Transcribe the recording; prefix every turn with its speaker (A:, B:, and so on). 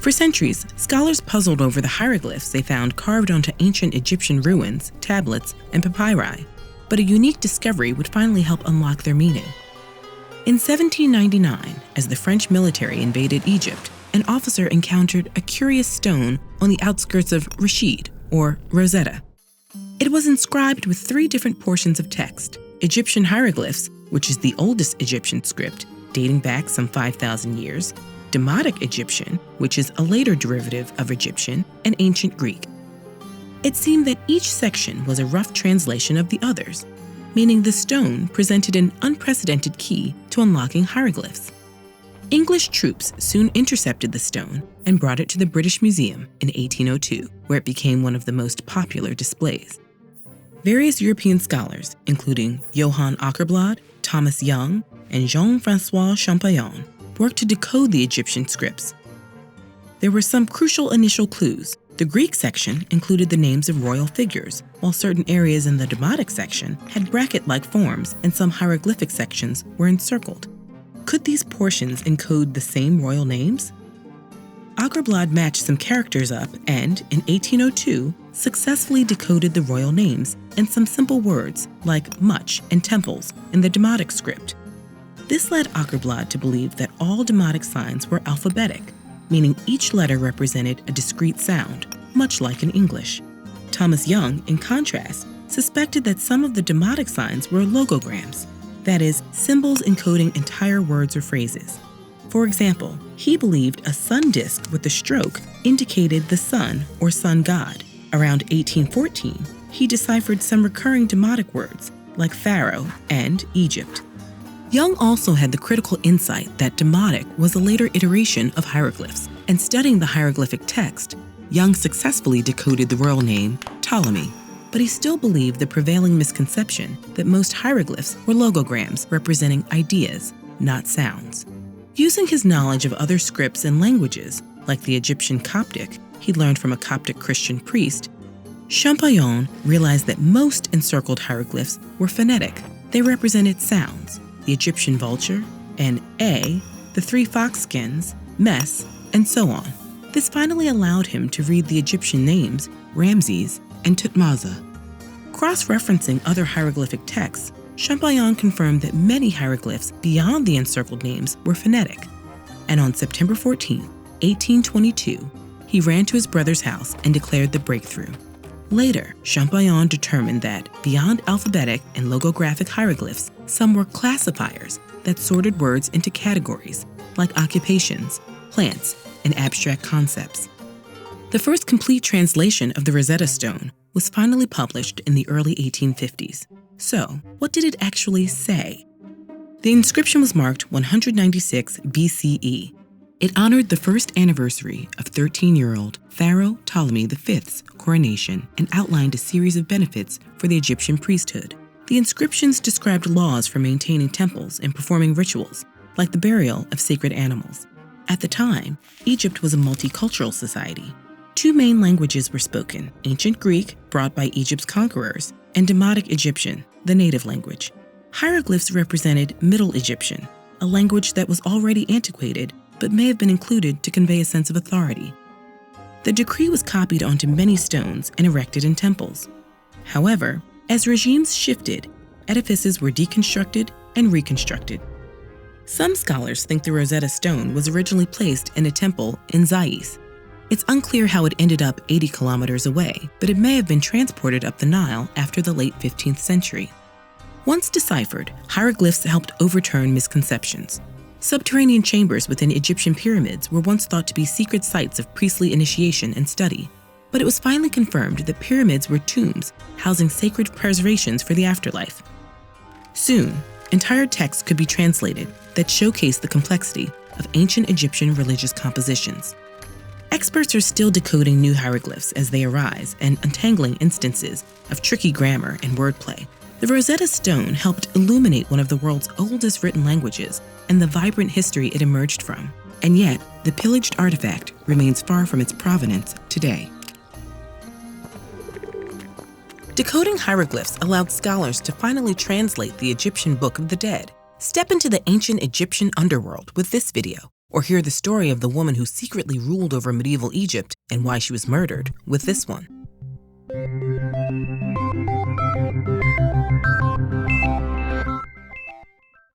A: For centuries, scholars puzzled over the hieroglyphs they found carved onto ancient Egyptian ruins, tablets, and papyri, but a unique discovery would finally help unlock their meaning. In 1799, as the French military invaded Egypt, an officer encountered a curious stone on the outskirts of Rashid, or Rosetta. It was inscribed with 3 different portions of text: Egyptian hieroglyphs, which is the oldest Egyptian script, dating back some 5,000 years, Demotic Egyptian, which is a later derivative of Egyptian, and Ancient Greek. It seemed that each section was a rough translation of the others, meaning the stone presented an unprecedented key to unlocking hieroglyphs. English troops soon intercepted the stone and brought it to the British Museum in 1802, where it became one of the most popular displays. Various European scholars, including Johann Åkerblad, Thomas Young, and Jean-François Champollion, worked to decode the Egyptian scripts. There were some crucial initial clues. The Greek section included the names of royal figures, while certain areas in the Demotic section had bracket-like forms and some hieroglyphic sections were encircled. Could these portions encode the same royal names? Åkerblad matched some characters up and, in 1802, successfully decoded the royal names and some simple words like much and temples in the Demotic script. This led Åkerblad to believe that all Demotic signs were alphabetic, meaning each letter represented a discrete sound, much like in English. Thomas Young, in contrast, suspected that some of the Demotic signs were logograms, that is, symbols encoding entire words or phrases. For example, he believed a sun disk with a stroke indicated the sun or sun god. Around 1814, he deciphered some recurring Demotic words, like Pharaoh and Egypt. Young also had the critical insight that Demotic was a later iteration of hieroglyphs, and studying the hieroglyphic text, Young successfully decoded the royal name Ptolemy, but he still believed the prevailing misconception that most hieroglyphs were logograms representing ideas, not sounds. Using his knowledge of other scripts and languages, like the Egyptian Coptic he learned from a Coptic Christian priest, Champollion realized that most encircled hieroglyphs were phonetic. They represented sounds: the Egyptian vulture, and A, the 3 fox skins, Mes, and so on. This finally allowed him to read the Egyptian names Ramses and Tutmosis. Cross-referencing other hieroglyphic texts, Champollion confirmed that many hieroglyphs beyond the encircled names were phonetic. And on September 14, 1822, he ran to his brother's house and declared the breakthrough. Later, Champollion determined that, beyond alphabetic and logographic hieroglyphs, some were classifiers that sorted words into categories, like occupations, plants, and abstract concepts. The first complete translation of the Rosetta Stone was finally published in the early 1850s. So, what did it actually say? The inscription was marked 196 BCE. It honored the first anniversary of 13-year-old Pharaoh Ptolemy V's coronation and outlined a series of benefits for the Egyptian priesthood. The inscriptions described laws for maintaining temples and performing rituals, like the burial of sacred animals. At the time, Egypt was a multicultural society. 2 main languages were spoken: Ancient Greek, brought by Egypt's conquerors, and Demotic Egyptian, the native language. Hieroglyphs represented Middle Egyptian, a language that was already antiquated but may have been included to convey a sense of authority. The decree was copied onto many stones and erected in temples. However, as regimes shifted, edifices were deconstructed and reconstructed. Some scholars think the Rosetta Stone was originally placed in a temple in Sais. It's unclear how it ended up 80 kilometers away, but it may have been transported up the Nile after the late 15th century. Once deciphered, hieroglyphs helped overturn misconceptions. Subterranean chambers within Egyptian pyramids were once thought to be secret sites of priestly initiation and study, but it was finally confirmed that pyramids were tombs housing sacred preservations for the afterlife. Soon, entire texts could be translated that showcase the complexity of ancient Egyptian religious compositions. Experts are still decoding new hieroglyphs as they arise and untangling instances of tricky grammar and wordplay. The Rosetta Stone helped illuminate one of the world's oldest written languages and the vibrant history it emerged from. And yet, the pillaged artifact remains far from its provenance today. Decoding hieroglyphs allowed scholars to finally translate the Egyptian Book of the Dead. Step into the ancient Egyptian underworld with this video. or hear the story of the woman who secretly ruled over medieval Egypt and why she was murdered with this one.